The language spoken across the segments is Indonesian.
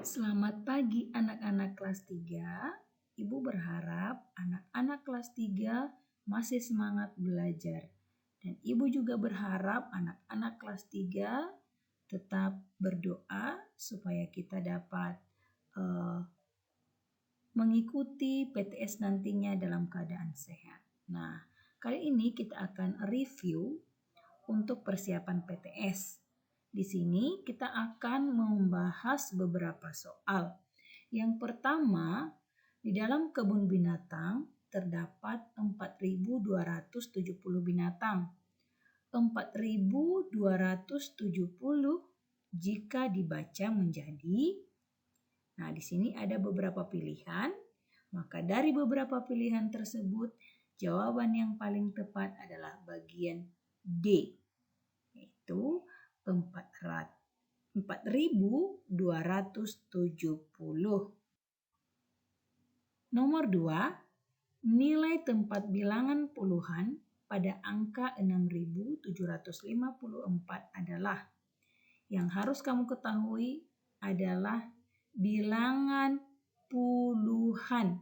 Selamat pagi anak-anak kelas 3. Ibu berharap anak-anak kelas 3 masih semangat belajar. Dan Ibu juga berharap anak-anak kelas 3 tetap berdoa supaya kita dapat mengikuti PTS nantinya dalam keadaan sehat. Nah, kali ini kita akan review untuk persiapan PTS. Di sini kita akan membahas beberapa soal. Yang pertama, di dalam kebun binatang terdapat 4.270 binatang. 4.270 jika dibaca menjadi, nah di sini ada beberapa pilihan, maka dari beberapa pilihan tersebut jawaban yang paling tepat adalah bagian D, yaitu 4.270. Nomor 2, nilai tempat bilangan puluhan pada angka 6.754 adalah, yang harus kamu ketahui adalah bilangan puluhan,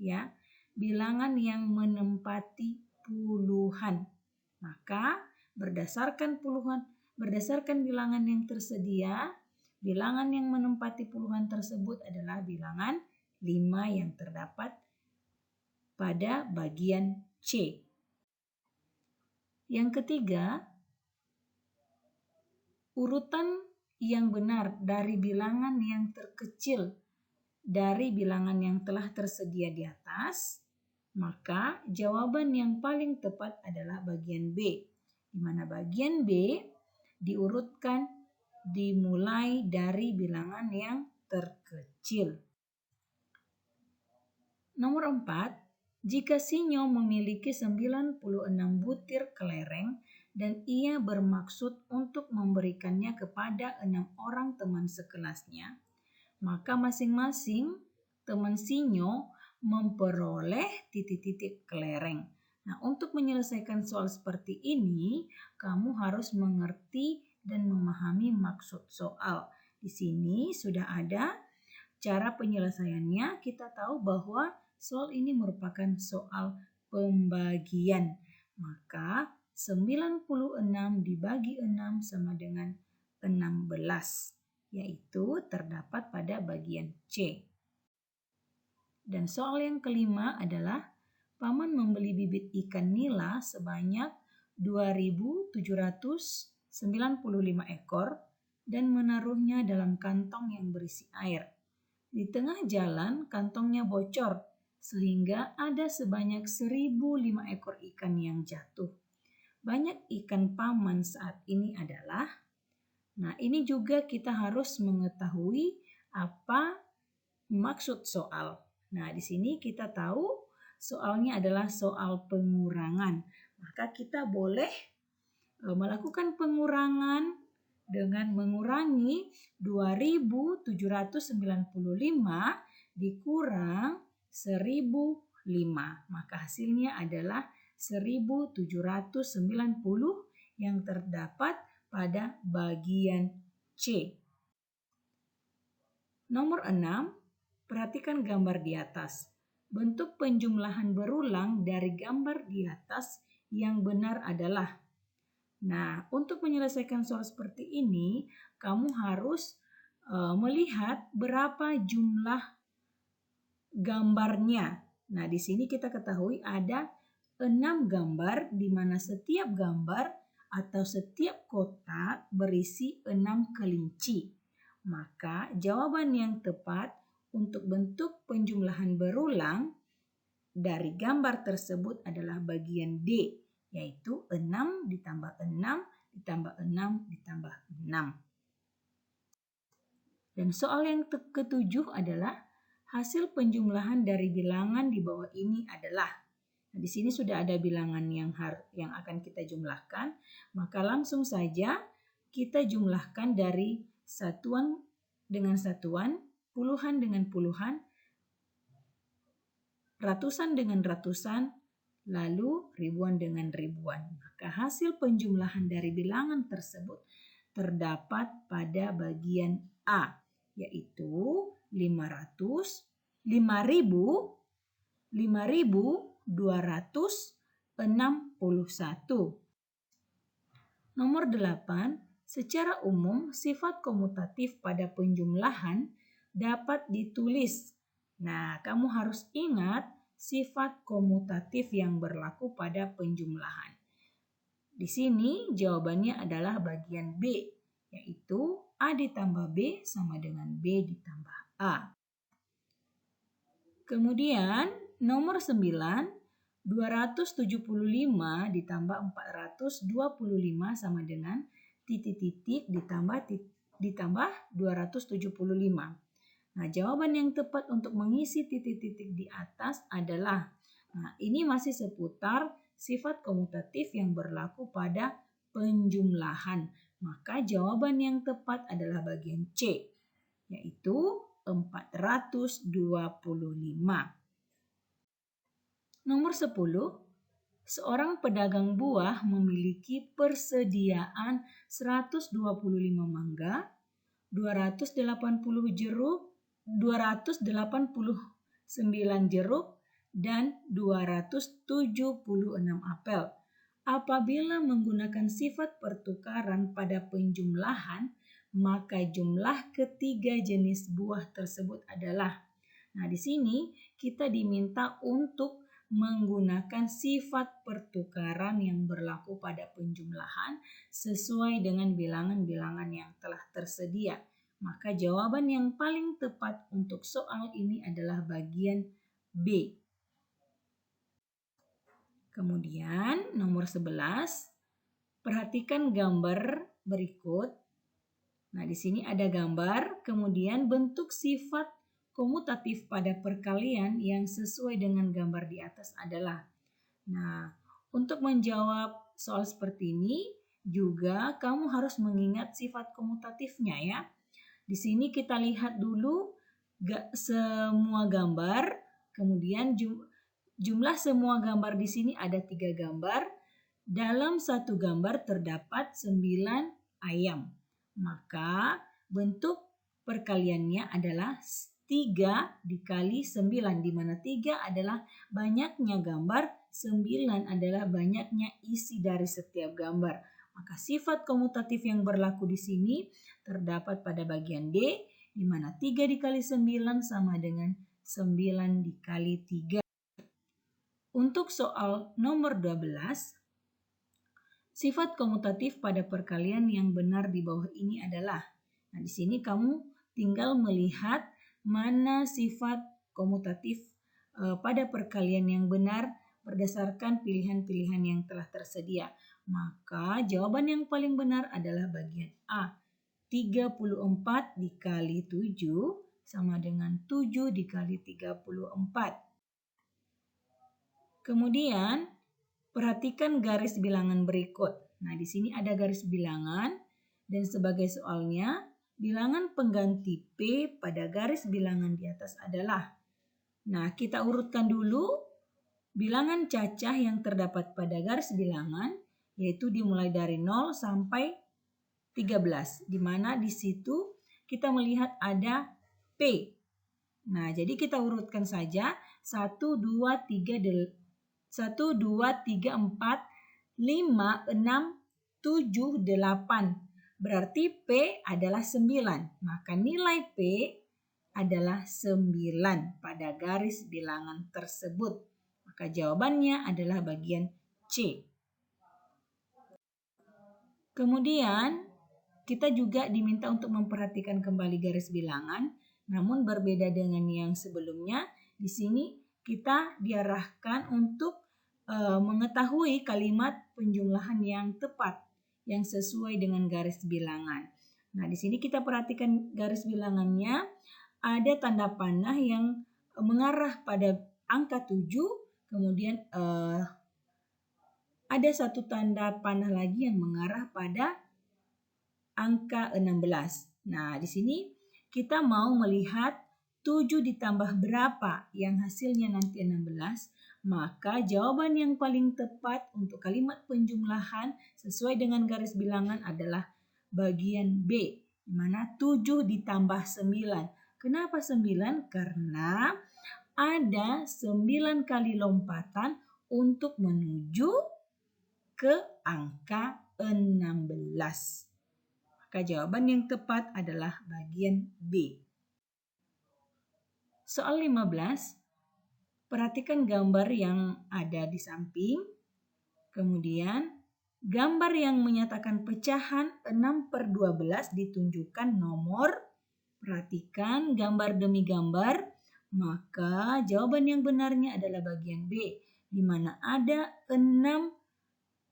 ya, bilangan yang menempati puluhan. Maka berdasarkan bilangan yang tersedia, bilangan yang menempati puluhan tersebut adalah bilangan 5 yang terdapat pada bagian C. Yang ketiga, urutan yang benar dari bilangan yang terkecil dari bilangan yang telah tersedia di atas, maka jawaban yang paling tepat adalah bagian B, di mana bagian B diurutkan dimulai dari bilangan yang terkecil. Nomor 4, jika sinyo memiliki 96 butir kelereng dan ia bermaksud untuk memberikannya kepada 6 orang teman sekelasnya, maka masing-masing teman sinyo memperoleh titik-titik kelereng. Nah, untuk menyelesaikan soal seperti ini, kamu harus mengerti dan memahami maksud soal. Di sini sudah ada cara penyelesaiannya. Kita tahu bahwa soal ini merupakan soal pembagian. Maka 96 dibagi 6 sama dengan 16. Yaitu terdapat pada bagian C. Dan soal yang kelima adalah Paman membeli bibit ikan nila sebanyak 2.795 ekor dan menaruhnya dalam kantong yang berisi air. Di tengah jalan kantongnya bocor sehingga ada sebanyak 1.005 ekor ikan yang jatuh. Banyak ikan Paman saat ini adalah, nah ini juga kita harus mengetahui apa maksud soal. Nah di sini kita tahu soalnya adalah soal pengurangan. Maka kita boleh melakukan pengurangan dengan mengurangi 2.795 dikurang 1.005. Maka hasilnya adalah 1.790 yang terdapat pada bagian C. Nomor 6, perhatikan gambar di atas. Bentuk penjumlahan berulang dari gambar di atas yang benar adalah. Nah, untuk menyelesaikan soal seperti ini, kamu harus melihat berapa jumlah gambarnya. Nah, di sini kita ketahui ada 6 gambar di mana setiap gambar atau setiap kotak berisi 6 kelinci. Maka jawaban yang tepat untuk bentuk penjumlahan berulang dari gambar tersebut adalah bagian D, yaitu 6 ditambah 6 ditambah 6 ditambah 6. Dan soal yang ketujuh adalah hasil penjumlahan dari bilangan di bawah ini adalah. Nah, di sini sudah ada bilangan yang akan kita jumlahkan, maka langsung saja kita jumlahkan dari satuan dengan satuan, puluhan dengan puluhan, ratusan dengan ratusan, lalu ribuan dengan ribuan. Maka hasil penjumlahan dari bilangan tersebut terdapat pada bagian A, yaitu 5.261. Nomor 8, secara umum sifat komutatif pada penjumlahan dapat ditulis. Nah, kamu harus ingat sifat komutatif yang berlaku pada penjumlahan. Di sini jawabannya adalah bagian B, yaitu A ditambah B sama dengan B ditambah A. Kemudian nomor 9, 275 ditambah 425 sama dengan titik-titik ditambah 275. Nah, jawaban yang tepat untuk mengisi titik-titik di atas adalah, ini masih seputar sifat komutatif yang berlaku pada penjumlahan. Maka jawaban yang tepat adalah bagian C, yaitu 425. Nomor 10, seorang pedagang buah memiliki persediaan 125 mangga, 280 jeruk, 289 jeruk, dan 276 apel. Apabila menggunakan sifat pertukaran pada penjumlahan, maka jumlah ketiga jenis buah tersebut adalah. Nah, di sini kita diminta untuk menggunakan sifat pertukaran yang berlaku pada penjumlahan sesuai dengan bilangan-bilangan yang telah tersedia. Maka jawaban yang paling tepat untuk soal ini adalah bagian B. Kemudian nomor 11, perhatikan gambar berikut. Nah, di sini ada gambar, kemudian bentuk sifat komutatif pada perkalian yang sesuai dengan gambar di atas adalah. Nah, untuk menjawab soal seperti ini juga kamu harus mengingat sifat komutatifnya ya. Di sini kita lihat dulu semua gambar, kemudian jumlah semua gambar di sini ada 3 gambar. Dalam satu gambar terdapat 9 ayam. Maka bentuk perkaliannya adalah 3 dikali 9, di mana 3 adalah banyaknya gambar, 9 adalah banyaknya isi dari setiap gambar. Maka sifat komutatif yang berlaku di sini terdapat pada bagian D, di mana 3 dikali 9 sama dengan 9 dikali 3. Untuk soal nomor 12, sifat komutatif pada perkalian yang benar di bawah ini adalah. Nah, di sini kamu tinggal melihat mana sifat komutatif pada perkalian yang benar berdasarkan pilihan-pilihan yang telah tersedia. Maka jawaban yang paling benar adalah bagian A. 34 dikali 7 sama dengan 7 dikali 34. Kemudian perhatikan garis bilangan berikut. Nah, di sini ada garis bilangan dan sebagai soalnya bilangan pengganti P pada garis bilangan di atas adalah. Nah, kita urutkan dulu bilangan cacah yang terdapat pada garis bilangan, yaitu dimulai dari 0 sampai 13, di mana di situ kita melihat ada P. Nah, jadi kita urutkan saja 1, 2, 3, 4, 5, 6, 7, 8. Berarti P adalah 9. Maka nilai P adalah 9 pada garis bilangan tersebut. Maka jawabannya adalah bagian C. Kemudian kita juga diminta untuk memperhatikan kembali garis bilangan, namun berbeda dengan yang sebelumnya. Di sini kita diarahkan untuk mengetahui kalimat penjumlahan yang tepat, yang sesuai dengan garis bilangan. Nah, di sini kita perhatikan garis bilangannya, ada tanda panah yang mengarah pada angka 7, kemudian ada satu tanda panah lagi yang mengarah pada angka 16. Nah, di sini kita mau melihat 7 ditambah berapa yang hasilnya nanti 16. Maka jawaban yang paling tepat untuk kalimat penjumlahan sesuai dengan garis bilangan adalah bagian B, di mana 7 ditambah 9. Kenapa 9? Karena ada 9 kali lompatan untuk menuju ke angka 16. Maka jawaban yang tepat adalah bagian B. Soal 15, perhatikan gambar yang ada di samping. Kemudian, gambar yang menyatakan pecahan 6/12 ditunjukkan nomor. Perhatikan gambar demi gambar, maka jawaban yang benarnya adalah bagian B, di mana ada 6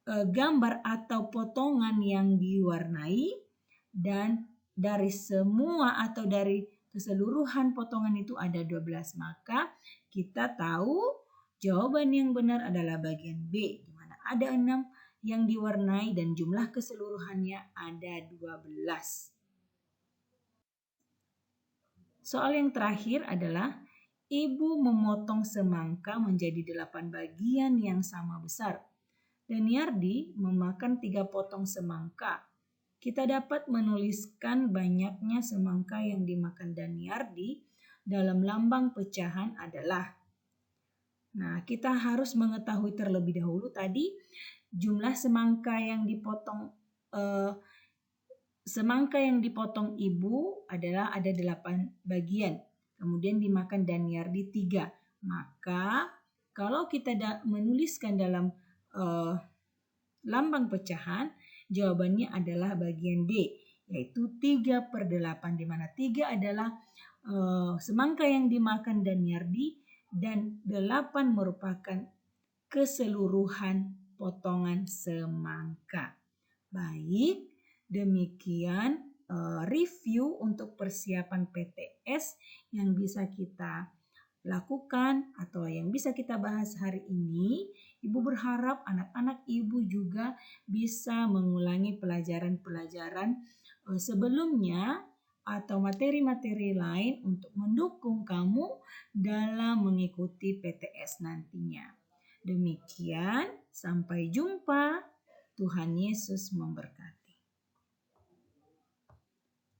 gambar atau potongan yang diwarnai, dan dari semua atau dari keseluruhan potongan itu ada 12. Maka kita tahu jawaban yang benar adalah bagian B, di mana ada 6 yang diwarnai dan jumlah keseluruhannya ada 12. Soal yang terakhir adalah ibu memotong semangka menjadi 8 bagian yang sama besar. Daniardi memakan 3 potong semangka. Kita dapat menuliskan banyaknya semangka yang dimakan Daniardi dalam lambang pecahan adalah. Nah, kita harus mengetahui terlebih dahulu tadi jumlah semangka yang dipotong ibu adalah ada 8 bagian. Kemudian dimakan Daniardi 3. Maka kalau kita menuliskan dalam lambang pecahan, jawabannya adalah bagian D, yaitu 3/8, di mana 3 adalah semangka yang dimakan Daniardi dan 8 merupakan keseluruhan potongan semangka. Baik, demikian review untuk persiapan PTS yang bisa kita lakukan atau yang bisa kita bahas hari ini. Ibu berharap anak-anak ibu juga bisa mengulangi pelajaran-pelajaran sebelumnya atau materi-materi lain untuk mendukung kamu dalam mengikuti PTS nantinya. Demikian, sampai jumpa. Tuhan Yesus memberkati.